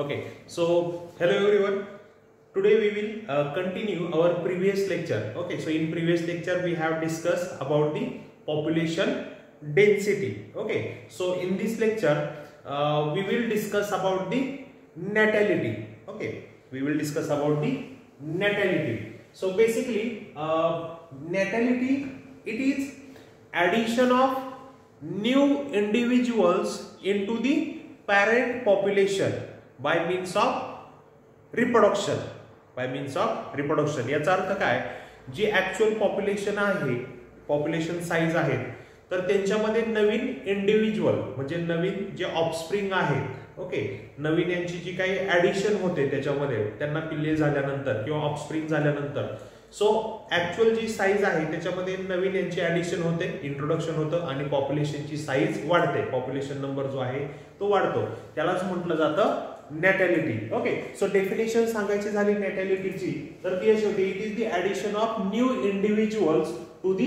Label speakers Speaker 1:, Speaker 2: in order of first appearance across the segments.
Speaker 1: Okay, so hello everyone. Today we will continue our previous lecture. Okay, so in previous lecture we have discussed about the population density. Okay, so in this lecture we will discuss about the natality. Okay, we will discuss about the natality. So basically, natality, it is addition of new individuals into the parent population by means of reproduction. याचा अर्थ काय, जी actual population आहे, population size आहे, तर त्यांच्यामध्ये नवीन individual म्हणजे नवीन जे offspring आहेत, ओके, नवीन यांची जी काही ऍडिशन होते त्याच्यामध्ये, त्यांना पिल्ले झाल्यानंतर किंवा ऑफस्प्रिंग झाल्यानंतर, सो ऍक्च्युअल जी साईज आहे त्याच्यामध्ये नवीन यांची ऍडिशन होते, इंट्रोडक्शन होतं आणि पॉप्युलेशनची साईज वाढते, पॉप्युलेशन नंबर जो आहे तो वाढतो, त्यालाच म्हटलं जातं नॅटॅलिटी. ओके, सो डेफिनेशन सांगायची झाली नॅटॅलिटीची तर ती अशी होती, it is the addition of new individuals to the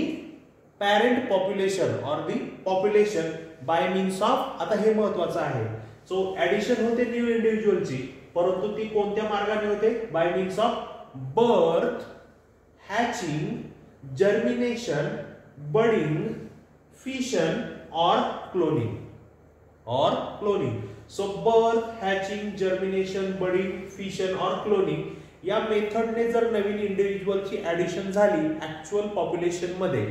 Speaker 1: parent population or the population by means of, आता हे महत्वाचं आहे, सो ऍडिशन होते न्यू इंडिव्हिज्युअलची, परंतु ती कोणत्या मार्गाने होते, by means of birth, hatching, germination, budding, fission और cloning. So birth, hatching, germination, budding, fission और क्लोनिंग या मेथडने जर नवीन इंडिव्हिज्युअलची ऍडिशन झाली ऍक्च्युअल पॉप्युलेशन मध्ये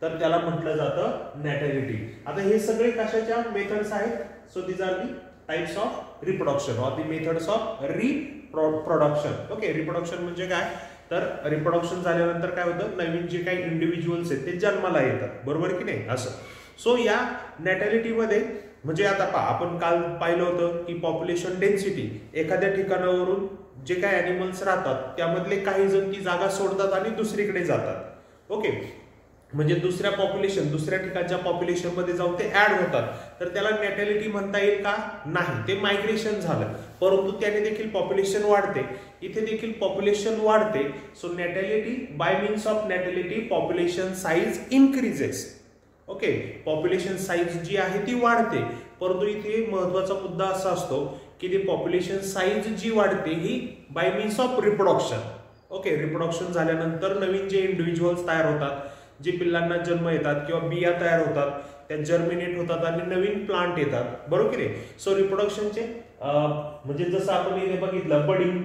Speaker 1: तर त्याला म्हटलं जातं नॅटॅलिटी. आता हे सगळे कशाच्या मेथड्स आहेत, so these are the types of reproduction or the methods of reproduction. Okay, reproduction म्हणजे काय, तर रिप्रोडक्शन झाल्यानंतर काय होतं, नवीन जे काही इंडिव्हिज्युअल्स आहेत ते जन्माला येतात, बरोबर की नाही असं. सो या नॅटॅलिटी मध्ये म्हणजे आता आपण काल पाहिलं होतं की पॉप्युलेशन डेन्सिटी, एखाद्या ठिकाणावरून जे काही अॅनिमल्स राहतात त्यामधले काही जण ती जागा सोडतात आणि दुसरीकडे जातात. ओके, म्हणजे दुसऱ्या ठिकाणच्या पॉप्युलेशन मध्ये जाऊन ते ऍड होतात, तर त्याला नॅटॅलिटी म्हणता येईल का, नाही, ते मायग्रेशन झालं, परंतु त्याने देखील पॉप्युलेशन वाढते, इथे देखील पॉप्युलेशन वाढते. So natality, by means of natality population size increases. Okay, population size जी आहे ती वाढते, परंतु इथे महत्वाचा मुद्दा असा असतो की ती पॉप्युलेशन साईज जी वाढते ही by means of reproduction. Okay, reproduction झाल्यानंतर नवीन जे इंडिव्हिज्युअल्स तयार होतात, जे पिल्लांना जन्म येतात किंवा बिया तयार होतात, त्या जर्मिनेट होतात आणि नवीन प्लांट येतात, बरोबर की नाही. सो रिप्रोडक्शनचे म्हणजे जसं आपण इथे बघितलं बडिंग,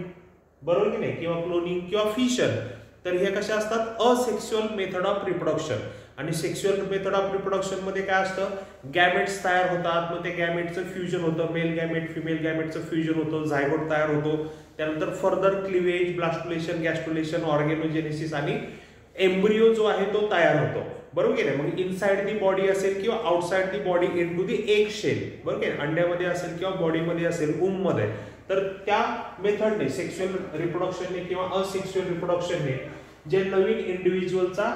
Speaker 1: बरोबर की नाही, किंवा क्लोनिंग किंवा फिशन, तर हे कशा असतात, असेक्सुअल मेथड ऑफ रिप्रोडक्शन. आणि सेक्शुअल मेथड ऑफ रिप्रोडक्शन मध्ये काय असतं, गॅमेट्स तयार होतात, मग ते गॅमेटचं फ्युजन होतं, मेल गॅमेट फिमेल गॅमेटचं फ्युजन होतं, झायगोट तयार होतो, त्यानंतर फर्दर क्लिवेज, ब्लास्टुलेशन, गॅस्ट्रुलेशन, ऑर्गेनोजेनेसिस आणि एम्ब्रियो जो आहे तो तयार होतो, बरोबर की नाही. मग इनसाइड दी बॉडी असेल किंवा outside the body into the egg shell, बरोबर की नाही, अंड्यामध्ये असेल किंवा बॉडीमध्ये असेल, वूम मध्ये, तर त्या मेथडने, सेक्शुअल रिप्रोडक्शनने किंवा असेक्शुअल रिप्रोडक्शनने जे नवीन इंडिव्हिज्युअलचा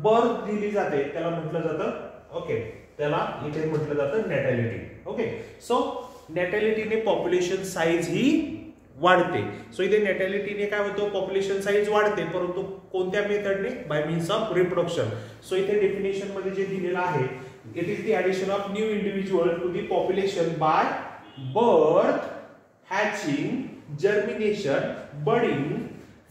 Speaker 1: बर्थ दिली जाते त्याला म्हटलं जातं, ओके, त्याला इथे म्हटलं जातं नॅटॅलिटी. ओके, सो नॅटॅलिटीने पॉप्युलेशन साईज ही वाढते. सो इथे नॅटॅलिटीने काय होतं, पॉप्युलेशन साईज वाढते, परंतु कोणत्या मेथडने, by means of reproduction. So इथे डेफिनेशन मध्ये जे दिलेलं आहे, it is the addition of new individual to the population by birth, hatching, germination, budding,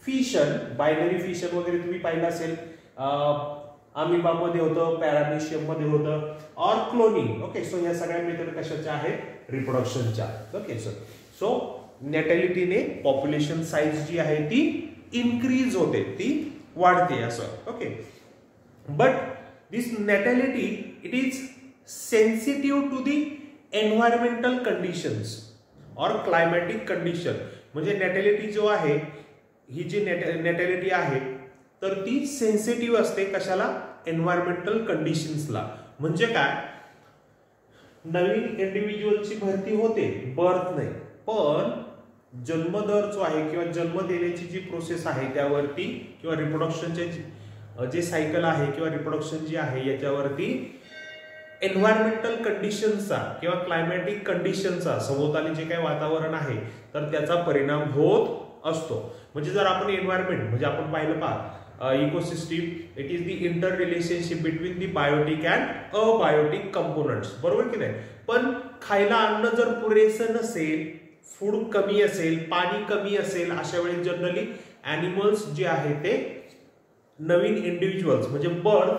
Speaker 1: fission, binary fission वगैरे तुम्ही पाहिलं असेल, अमिबा मध्ये होतं, पॅरामिशियम मध्ये होतं, और क्लोनिंग. ओके, सो या सगळ्या मेथड कशाच्या आहेत, रिप्रोडक्शनच्या. ओके, सो नॅटॅलिटीने पॉप्युलेशन साईज जी आहे ती इन्क्रीज होते, ती वाढते असं. Okay, but this natality it is sensitive to the environmental conditions और क्लायमॅटिक कंडिशन. म्हणजे नॅटॅलिटी जो आहे, ही जी नॅटॅलिटी आहे तर ती सेन्सिटिव्ह असते कशाला, एन्व्हायरमेंटल कंडिशन्सला. म्हणजे काय, नवीन इंडिव्हिज्युअलची भरती होते, बर्थ नाही, पण जन्मदर जो आहे किंवा जन्म देण्याची जी प्रोसेस आहे त्यावरती, किंवा रिप्रोडक्शनचे जे सायकल आहे किंवा रिप्रोडक्शन जी आहे याच्यावरती एन्व्हायरमेंटल कंडिशनचा किंवा क्लायमॅटिक कंडिशनचा, सभोवताली जे काही वातावरण आहे तर त्याचा परिणाम होत असतो. म्हणजे जर आपण एन्व्हायरमेंट म्हणजे आपण पाहिलं ecosystem, it is the interrelationship between the biotic and abiotic components, बरोबर की नाही. पण खायला अन्न जर पुरेसं नसेल फूड कमी असेल, पाणी कमी असेल, अशा वेळी जनरली ॲनिमल्स जे आहे ते नवीन इंडिव्हिज्युअल्स म्हणजे बर्थ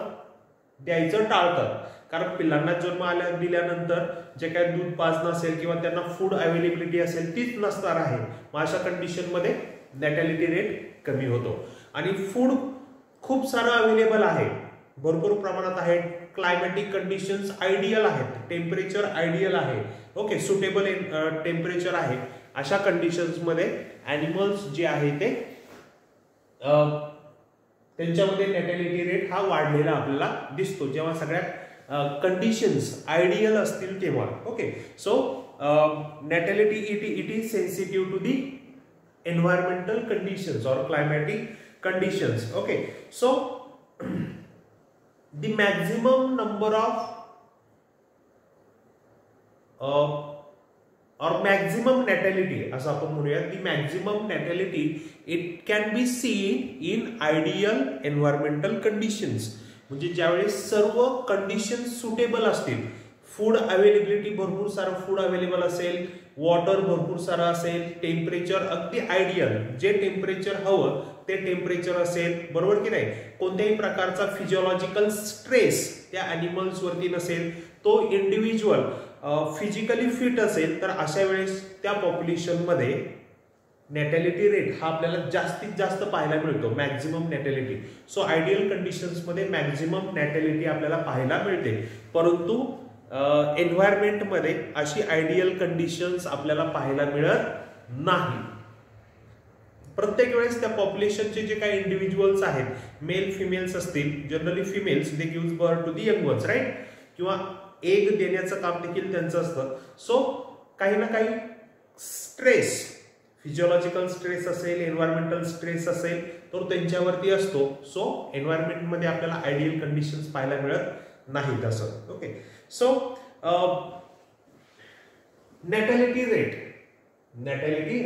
Speaker 1: द्यायचं टाळतात. कारण पिल्लांना जन्म दिल्यानंतर जे काही दूध पाजणं असेल किंवा त्यांना फूड अवेलेबिलिटी असेल तीच नसणार आहे. मग अशा कंडिशनमध्ये नॅटॅलिटी रेट कमी होतो. आणि फूड खूप सारं अवेलेबल आहे, भरपूर प्रमाणात आहे. क्लायमॅटिक कंडिशन्स आयडियल आहेत, टेम्परेचर आयडियल आहे, ओके, सुटेबल टेम्परेचर आहे. अशा कंडिशन्समध्ये ॲनिमल्स जे आहे ते त्यांच्यामध्ये नॅटॅलिटी रेट हा वाढलेला आपल्याला दिसतो जेव्हा सगळ्या कंडिशन्स आयडियल असतील तेव्हा. ओके, so natality it is sensitive to the environmental conditions और climatic conditions. Okay, so the maximum number of or maximum natality असं आपण म्हणूया, the maximum natality it can be seen in ideal environmental conditions. म्हणजे ज्यावेळेस सर्व conditions suitable असतील, food availability भरपूर सारं फूड अवेलेबल असेल, वॉटर भरपूर सारं असेल, टेम्परेचर अगदी आयडियल, जे टेम्परेचर हवं ते टेम्परेचर असेल, बरोबर की नाही, कोणत्याही प्रकारचा फिजिओलॉजिकल स्ट्रेस त्या ॲनिमल्स वरती नसेल, तो इंडिव्हिज्युअल फिजिकली फिट असेल, तर अशा वेळेस त्या पॉप्युलेशनमध्ये नॅटॅलिटी रेट हा आपल्याला जास्तीत जास्त पाहायला मिळतो, मॅक्झिमम नॅटॅलिटी. सो आयडियल कंडिशन्समध्ये मॅक्झिमम नॅटॅलिटी आपल्याला पाहायला मिळते. परंतु एन्व्हायरमेंटमध्ये अशी आयडियल कंडिशन्स आपल्याला पाहायला मिळत नाही. प्रत्येक वेळेस त्या पॉप्युलेशनचे जे काही इंडिव्हिज्युअल्स आहेत, मेल फिमेल्स असतील, generally females they give birth to the young ones, right, किंवा एग देण्याचं काम देखील त्यांचं असतं. सो काही ना काही स्ट्रेस, फिजिओलॉजिकल स्ट्रेस असेल, एन्व्हायरमेंटल स्ट्रेस असेल, तर त्यांच्यावरती असतो. सो एन्व्हायरमेंटमध्ये आपल्याला आयडियल कंडिशन्स पाहायला मिळत नाहीत असं. Okay, so natality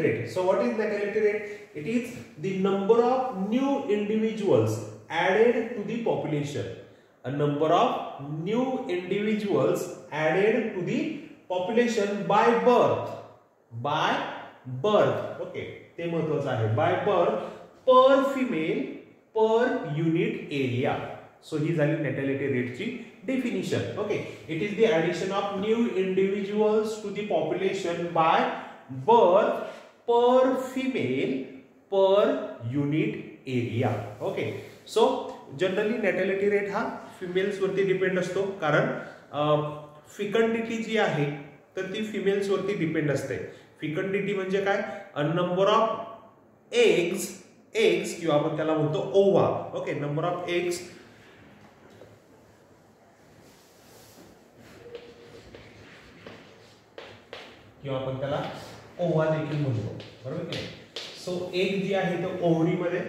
Speaker 1: rate. So what is natality rate? It is the number of new individuals added to the population. A number of new individuals added to the population by birth. Okay, ते महत्त्वाचं आहे. By birth per female per unit area. So ही झाली natality रेटची definition. Okay, it is the addition of new individuals to the population by birth per female per unit area. Okay, so generally natality rate हा females वरती depend असतो, कारण फिकंडिटी जी आहे तर ती फिमेल्स वरती डिपेंड असते. फिकंडिटी म्हणजे काय? अ नंबर ऑफ एग्स किंवा आपण त्याला म्हणतो ओवा. ओके, नंबर ऑफ एग्स किंवा आपण त्याला ओवा देखील म्हणतो, बरोबर की नाही. सो एग जी आहे तो ओव्हरीमध्ये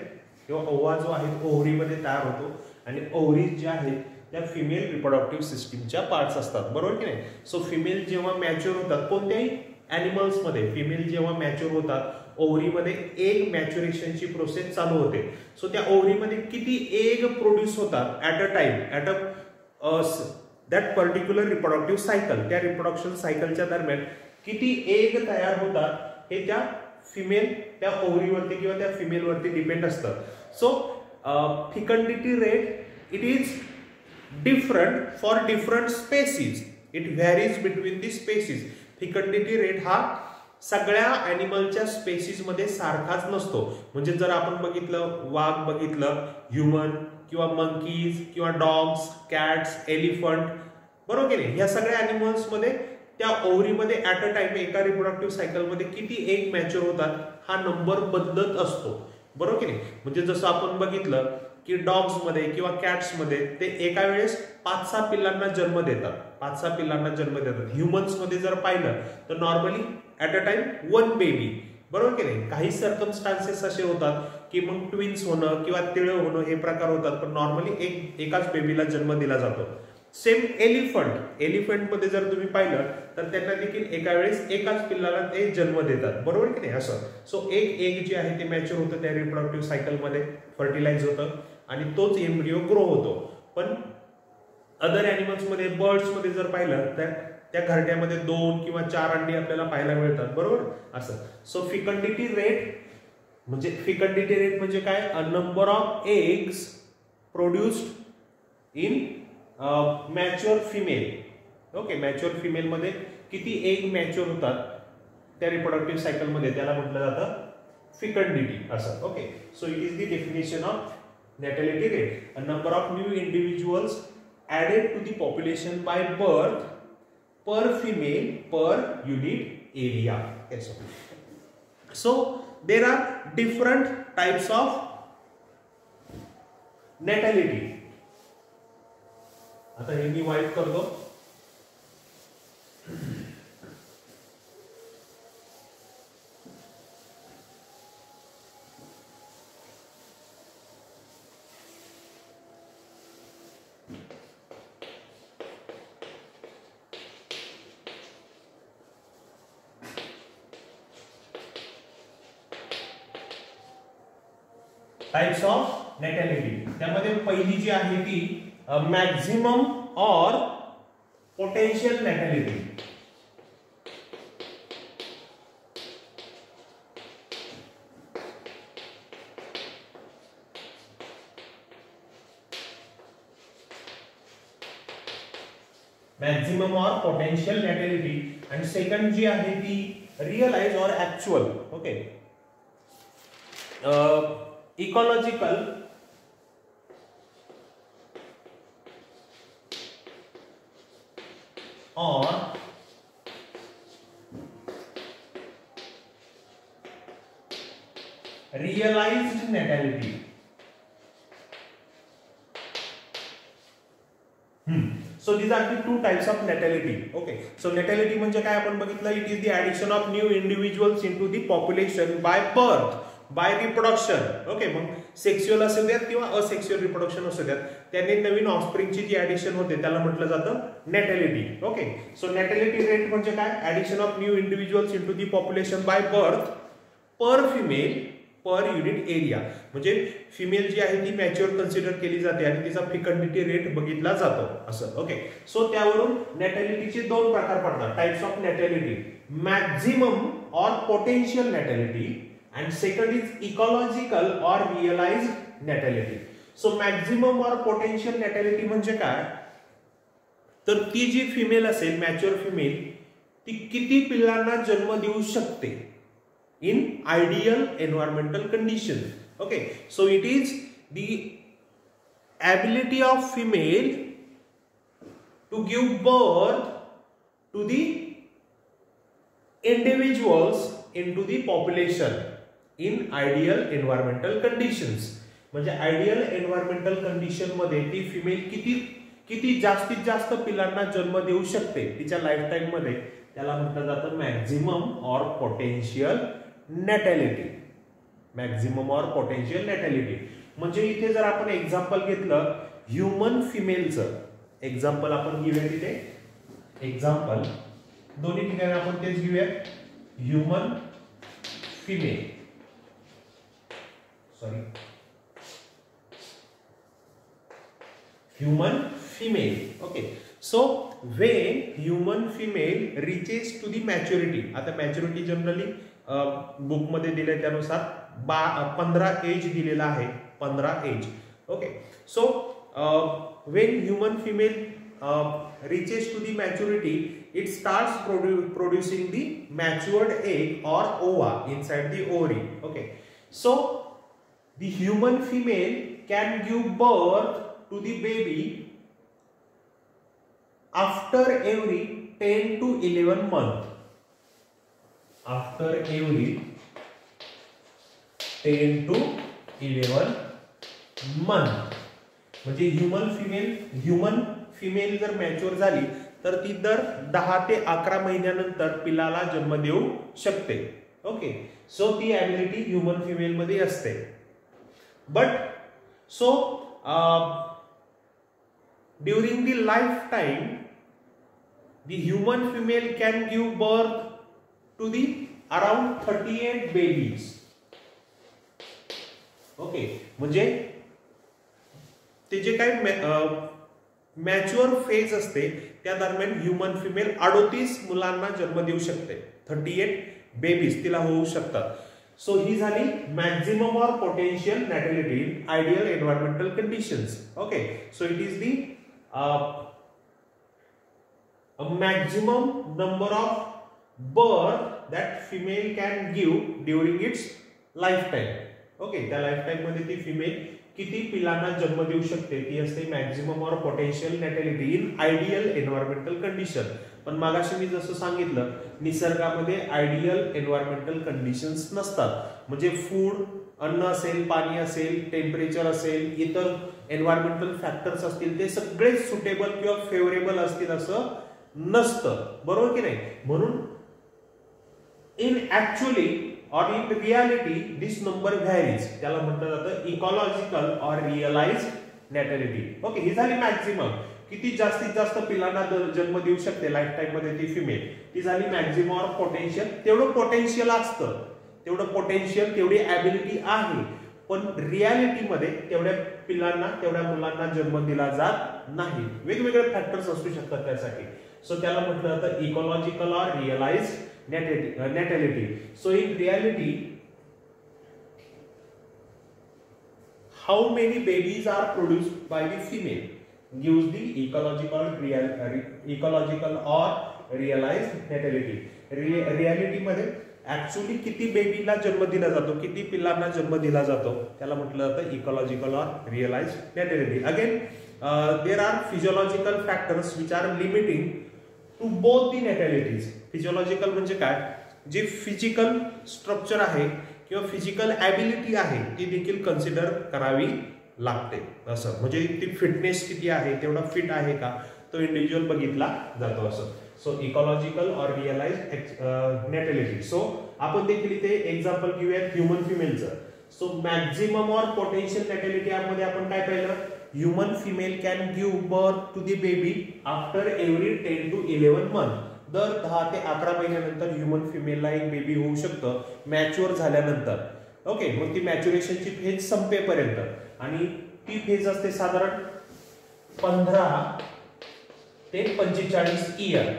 Speaker 1: किंवा ओवा जो आहे ओव्हरीमध्ये तयार होतो, आणि ओव्हरीज जे आहेत त्या फिमेल रिप्रोडक्टिव्ह सिस्टीमच्या पार्ट्स असतात, बरोबर की नाही. सो फिमेल जेव्हा मॅच्युअर होतात, कोणत्याही ॲनिमल्समध्ये फिमेल जेव्हा मॅच्युअर होतात, ओव्हरीमध्ये एग मॅच्युरेशनची प्रोसेस चालू होते. सो त्या ओव्हरीमध्ये किती एग प्रोड्यूस होतात at a time, at a that particular reproductive cycle, त्या रिप्रोडक्शन सायकलच्या दरम्यान किती एग तयार होतात हे त्या फिमेल त्या ओव्हरीवरती किंवा त्या फिमेलवरती डिपेंड असतं. So fecundity rate it is different for different species, it varies between the species. Fecundity rate हा सगळ्या ॲनिमलच्या स्पेसीजमध्ये सारखाच नसतो. म्हणजे जर आपण बघितलं, वाघ बघितलं, ह्युमन किंवा मंकीज किंवा डॉग्स, कॅट्स, एलिफंट, बरोबर की नाही, ह्या सगळ्या ॲनिमल्समध्ये त्या ओव्हरीमध्ये ऍट अ टाइम एका रिप्रोडक्टिव्ह सायकलमध्ये किती एग मॅच्युअर होतात हा नंबर बदलत असतो, बरोबर की नाही. म्हणजे जसं आपण बघितलं की डॉग्समध्ये किंवा कॅट्समध्ये ते एका वेळेस 5-6 पिल्लांना जन्म देतात. ह्युमन्समध्ये जर पाहिलं तर normally at a time 1 baby, बरोबर की नाही. काही सर्कमस्टान्सेस असे होतात की मग ट्विन्स होणं किंवा तिळं होणं हे प्रकार होतात, पण नॉर्मली एकाच बेबीला जन्म दिला जातो. सेम एलिफंटमध्ये जर तुम्ही पाहिलं तर त्यांना देखील एका वेळेस एकाच पिल्लाला ते जन्म देतात, बरोबर की नाही असं. सो एक एग जे आहे ते मॅच्युअर होतं त्या रिप्रोडक्टिव्ह सायकलमध्ये, फर्टिलाइज होतं आणि तोच एम्ब्रिओ ग्रो होतो. पण अदर ॲनिमल्समध्ये, बर्ड्समध्ये जर पाहिलं तर त्या घरट्यामध्ये 2 किंवा 4 अंडी आपल्याला पाहायला मिळतात, बरोबर असं. सो फिकंडिटी रेट म्हणजे काय, a number of eggs produced in mature female. Okay, mature female मध्ये किती एग मॅच्युअर होतात त्या रिप्रोडक्टिव्ह सायकल मध्ये, त्याला म्हटलं जातं फिकंडिटी असं. Okay, so it is the definition of natality rate, a number of new individuals added to the population by birth per female per unit area. Okay, so there are different types of natality. आता हे मी वाईट करतो. Types of नॅटॅलिटी. त्यामध्ये पहिली जी आहे ती maximum और potential नॅटॅलिटी. Maximum और पोटेन्शियल नॅटॅलिटी. आणि सेकंड जी आहे ती रिअलाइज और actual. Okay, ecological or realized natality. So these are the two types of natality. Okay, so natality म्हणजे काय आपण बघितलं, it is the addition of new individuals into the population by birth, by reproduction. Okay, मग sexual असू द्यात किंवा asexual reproduction असू द्यात, त्यांनी नवीन ऑफस्प्रिंगची जी ऍडिशन होते त्याला म्हटलं जातं नॅटॅलिटी. ओके, सो नॅटॅलिटी रेट म्हणजे काय, addition of new individuals into the population by birth per female per unit area. म्हणजे फिमेल जी आहे ती मॅच्युअर कन्सिडर केली जाते आणि तिचा फिकंडिटी रेट बघितला जातो असं. ओके, सो त्यावरून नॅटॅलिटीचे दोन प्रकार पडतात, टाइप्स ऑफ नॅटॅलिटी, मॅक्झिमम और potential नॅटॅलिटी and second is ecological or realized natality. So maximum or potential natality म्हणजे काय, तर ती जी फिमेल असेल मॅच्युअर फिमेल ती किती पिल्लांना जन्म देऊ शकते in ideal environmental condition. Okay, so it is the ability of female to give birth to the individuals into the population in ideal environmental conditions. म्हणजे आयडियल एन्व्हायरमेंटल कंडिशन मध्ये ती फिमेल किती जास्तीत जास्त पिलांना जन्म देऊ शकते तिच्या लाईफ टाइम मध्ये, त्याला म्हटलं जातं मॅक्झिमम और पोटेन्शियल नॅटॅलिटी. मॅक्झिमम और पोटेन्शियल नॅटॅलिटी म्हणजे इथे जर आपण एक्झाम्पल घेतलं ह्युमन फिमेलचं, एक्झाम्पल आपण घेऊया तिथे, एक्झाम्पल दोन्ही ठिकाणी आपण तेच घेऊया, human female, sorry human female. Okay, so when human female reaches to the maturity, आता मॅच्युरिटी जनरली बुक मध्ये दिले त्यानुसार 15 एज दिलेला आहे, 15 age. Okay, so when human female reaches to the maturity, it starts producing the matured egg or ova inside the ovary. Okay, so the human female can give birth to the baby after every 10 to 11 months. After every 10 to 11 months. म्हणजे human female जर mature झाली तर ती दर 10 ते 11 महिन्यानंतर पिलाला जन्म देऊ शकते. ओके, सो ती ॲबिलिटी ह्युमन फिमेल मध्ये असते. But so during the lifetime the human female can give birth to the around 38 babies. Okay, म्हणजे ते जे काही मॅच्युअर फेज असते त्या दरम्यान ह्युमन फिमेल 38 मुलांना जन्म देऊ शकते. 38 बेबीज तिला होऊ शकतात. सो ही झाली maximum or potential नॅटॅलिटी in ideal environmental conditions. Okay, so it is the maximum number of birth that female can give during its lifetime. Okay, त्या लाईफटाईम मध्ये ती फिमेल किती पिलांना जन्म देऊ शकते ती असते maximum or potential नॅटॅलिटी in ideal environmental condition. पण मागाशी मी जसं सांगितलं निसर्गामध्ये आयडियल एन्व्हायरमेंटल कंडिशन्स नसतात. म्हणजे फूड, अन्न असेल, पाणी असेल, टेम्परेचर असेल, इतर एन्व्हायरमेंटल फॅक्टर्स असतील ते सगळे सुटेबल किंवा फेवरेबल असतील असं नसतं. बरोबर की नाही? म्हणून इन ऍक्च्युअली और in reality this number varies. त्याला म्हटलं जातं इकॉलॉजिकल और रिअलाइज्ड नॅटॅलिटी. ओके, ही झाली मॅक्झिमम. किती जास्तीत जास्त पिलांना जन्म देऊ शकते लाईफ टाइम मध्ये ती फिमेल, ती झाली मॅक्झिमम ऑर पोटेन्शियल. तेवढं पोटेन्शियल असतं, तेवढं पोटेन्शियल, तेवढी ॲबिलिटी आहे, पण रियालिटीमध्ये तेवढ्या पिलांना, तेवढ्या मुलांना जन्म दिला जात नाही. वेगवेगळे फॅक्टर्स असू शकतात त्यासाठी. सो त्याला म्हटलं जातं ecological or realised natality. So in reality how many babies are produced by the female gives the ecological or realized natality. Reality मध्ये ऍक्च्युअली किती बेबीला जन्म दिला जातो, किती पिल्लांना जन्म दिला जातो त्याला म्हटलं जातं ecological or realised natality. Again there are physiological factors which are limiting to both the natalities. Physiological म्हणजे काय? जे फिजिकल स्ट्रक्चर आहे किंवा फिजिकल ॲबिलिटी आहे ती देखील कन्सिडर करावी लागते. असं म्हणजे ती फिटनेस किती आहे, तेवढा फिट आहे का, तो इंडिव्हिज्युअल बघितला जातो असं. So ecological or realised natality. So आपण देखील इथे एक्झाम्पल घेऊयात ह्युमन फिमेलचं. So maximum or potential natality मध्ये आपण काय पाहिलं? Human female can give birth to the baby after every 10 to 11 months. दर 10 ते 11 महिन्यानंतर ह्युमन फिमेलला एक बेबी होऊ शकतं मॅच्युअर झाल्यानंतर. ओके, मग ती मॅच्युरेशनची फेज संपेपर्यंत, आणि ती फेज असते साधारण 15 ते 45 इयर,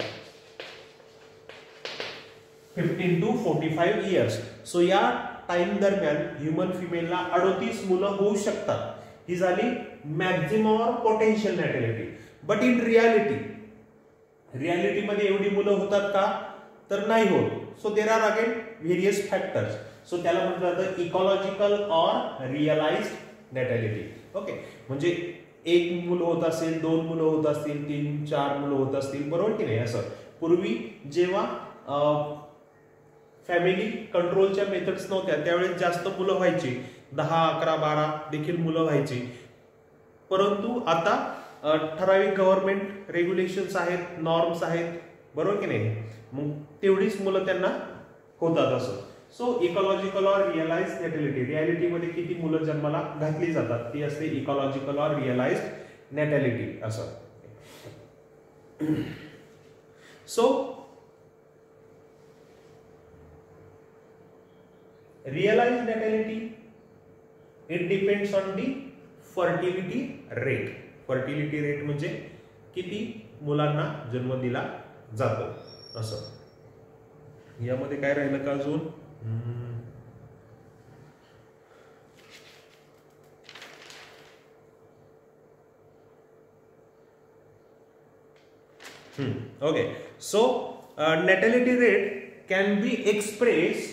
Speaker 1: 15 to 45 इयर्स. सो या टाइम दरम्यान ह्युमन फिमेलला 38 मुलं होऊ शकतात. ही झाली maximum or potential natality. But in रियालिटीमध्ये एवढी मुलं होतात का? तर नाही होत. So there are again various factors. So त्याला म्हटलं जातं ecological or realised natality. Okay, म्हणजे एक मुलं होत असेल, 2 मुलं होत असतील, 3, 4 मुलं होत असतील, बरोबर की नाही? असं पूर्वी जेव्हा फॅमिली कंट्रोलच्या मेथड्स नव्हत्या त्यावेळेस जास्त मुलं व्हायची, 10, 11, 12 देखील मुलं व्हायची. परंतु आता ठराविक गव्हर्नमेंट रेग्युलेशन्स आहेत, नॉर्म्स आहेत, बरोबर की नाही? मग तेवढीच मुलं त्यांना होतात असं. So ecological or realised natality, रियालिटीमध्ये किती मुलं जन्माला घातली जातात ती असते इकॉलॉजिकल ऑर रिअलाइज्ड नॅटॅलिटी असं. So realised नॅटॅलिटी it depends on the fertility rate. Fertility rate म्हणजे किती मुलांना जन्म दिला जातो असं. यामध्ये काय राहिलं का अजून? Okay, so नॅटॅलिटी rate can be express.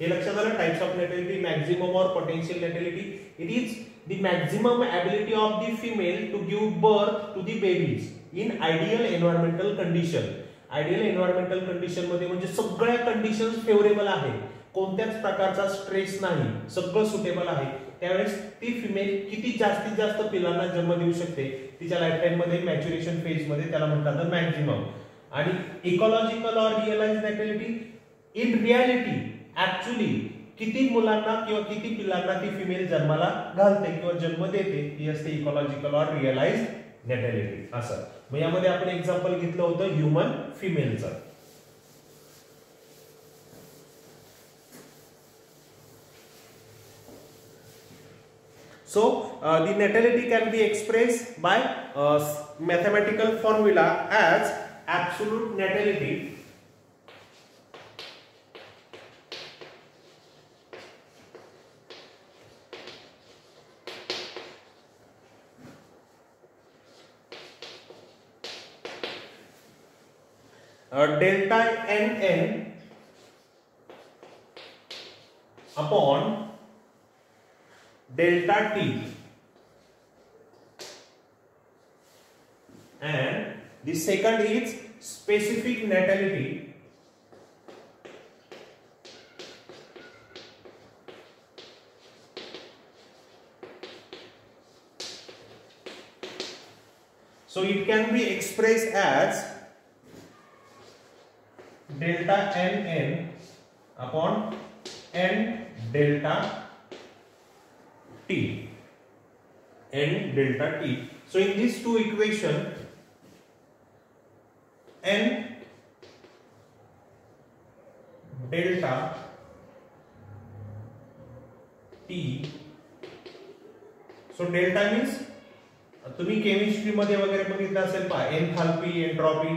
Speaker 1: हे लक्षात आलं? Types of नॅटॅलिटी, maximum or potential नॅटॅलिटी. It is the maximum ability of the female to give birth to the babies in ideal environmental condition. Ideal environmental condition मध्ये म्हणजे सगळ्या conditions favourable आहे, कोणत्याच प्रकारचा stress नाही, सगळं सुटेबल आहे, त्यावेळेस ती फिमेल किती जास्तीत जास्त पिलांना जन्म देऊ शकते तिच्या लाईफ टाइम मध्ये मॅच्युरेशन फेज मध्ये, त्याला म्हणतात मॅक्झिमम. आणि ecological or realised नॅटॅलिटी in reality actually किती मुलांना किंवा किती पिलांना ती फिमेल जन्माला घालते किंवा जन्म देते ती असते इकॉलॉजिकल ऑर रिअलाइज्ड नॅटॅलिटी असं. मग यामध्ये आपण एक्झाम्पल घेतलं होतं human फिमेलचं. So the natality can be expressed by mathematical formula as absolute natality delta nn upon delta t, and the second is specific natality so it can be expressed as delta nn upon n delta t, n delta t. So in these two equations, n delta t, so delta means तुम्ही chemistry मध्ये वगैरे बघितलं असेल पहा, enthalpy, entropy,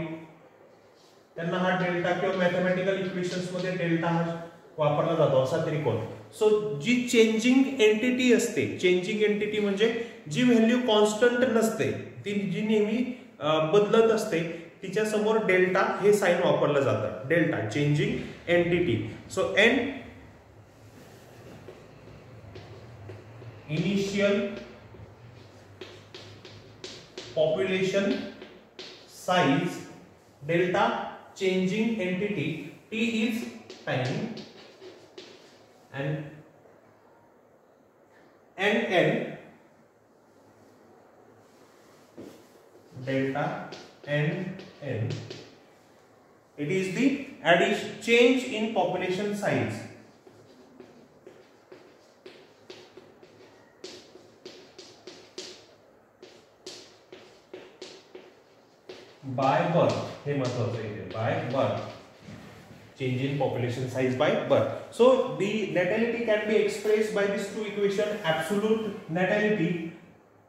Speaker 1: त्यांना हा delta किंवा mathematical equations मध्ये डेल्टा हा वापरला जातो असा त्रिकोण. सो जी चेंजिंग एंटिटी असते, चेंजिंग एंटिटी म्हणजे जी व्हॅल्यू कॉन्स्टंट नसते, ती जी नेहमी बदलत असते, तिच्या समोर डेल्टा हे साइन वापरलं जातं, delta changing entity. So an initial population size, delta changing entity, t is time, and nn delta nn, it is the addition change in population size by birth. हे महत्वाचं आहे, by birth, change in population size by birth. So the natality can be expressed by these two equations. Absolute natality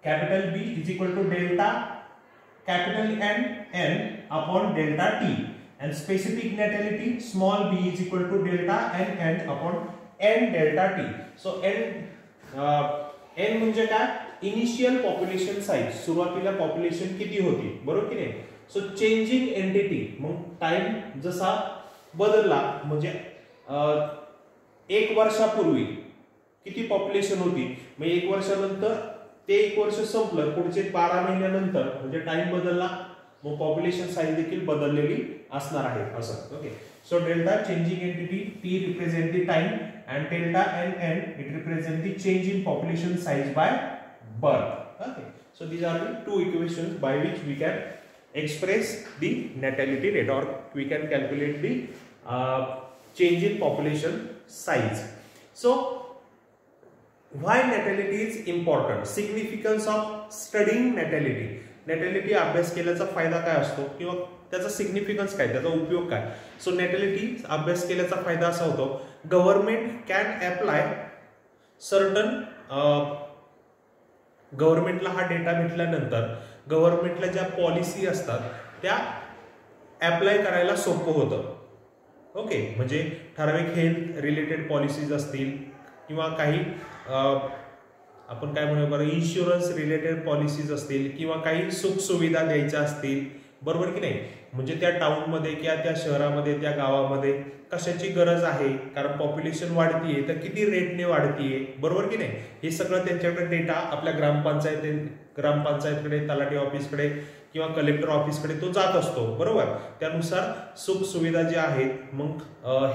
Speaker 1: capital B is equal to delta capital N upon delta t, and specific natality small b is equal to delta n upon n delta t. So n म्हणजे काय, initial population size, सुरुवातीला population किती होती, बरोबर की नाही. So changing entity, मग time जसा बदलला म्हणजे 1 वर्षापूर्वी किती पॉप्युलेशन होती, मग 1 वर्षानंतर ते 1 वर्ष संपलं, पुढचे 12 महिन्यानंतर म्हणजे टाइम बदलला, मग पॉप्युलेशन साइज देखील बदललेली असणार आहे असं. Okay, so delta changing entity, T represent the time, and delta nn it represents the change in population size by birth. Okay, so these are the two equations by which we can express the natality rate, or we can calculate the change in population size. So why natality is important? Significance of studying natality. natality अभ्यास केल्याचा फायदा काय असतो किंवा त्याचा significance काय, त्याचा उपयोग काय. सो natality अभ्यास केल्याचा फायदा असा होतो, गव्हर्नमेंट कॅन अप्लाय सर्टन, गव्हर्नमेंटला हा डेटा भेटल्यानंतर गव्हर्नमेंटला ज्या पॉलिसी असतात त्या अप्लाय करायला सोपं होतं. ओके, म्हणजे ठराविक हेल्थ रिलेटेड पॉलिसीज असतील किंवा काही आपण काय म्हणूया बरं, इन्शुरन्स रिलेटेड पॉलिसीज असतील किंवा काही सुख सुविधा द्यायच्या असतील, बरोबर की नाही. म्हणजे त्या टाउनमध्ये किंवा त्या शहरामध्ये, त्या गावामध्ये कशाची गरज आहे, कारण पॉप्युलेशन वाढतीये तर किती रेटने वाढतीये, बरोबर की नाही. हे सगळं त्यांच्याकडे डेटा आपल्या ग्रामपंचायतकडे, तलाठी ऑफिसकडे किंवा कलेक्टर ऑफिसकडे तो जात असतो, बरोबर. त्यानुसार सुख सुविधा ज्या आहेत, मग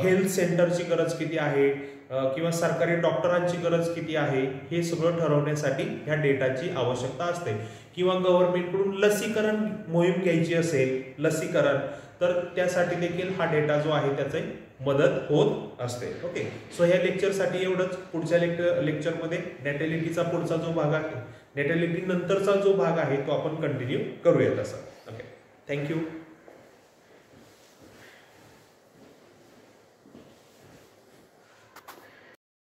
Speaker 1: हेल्थ सेंटरची गरज किती आहे किंवा सरकारी डॉक्टरांची गरज किती आहे, हे सगळं ठरवण्यासाठी ह्या डेटाची आवश्यकता असते. किंवा गव्हर्नमेंटकडून लसीकरण मोहीम घ्यायची असेल, लसीकरण, तर त्यासाठी देखील हा डेटा जो आहे त्याची मदत होत असते. ओके, सो ह्या लेक्चरसाठी एवढंच. पुढच्या लेक्चरमध्ये नॅटॅलिटीचा पुढचा जो भाग आहे, नॅटॅलिटी नंतरचा जो भाग आहे तो आपण कंटिन्यू करूयात असं. Okay, thank you.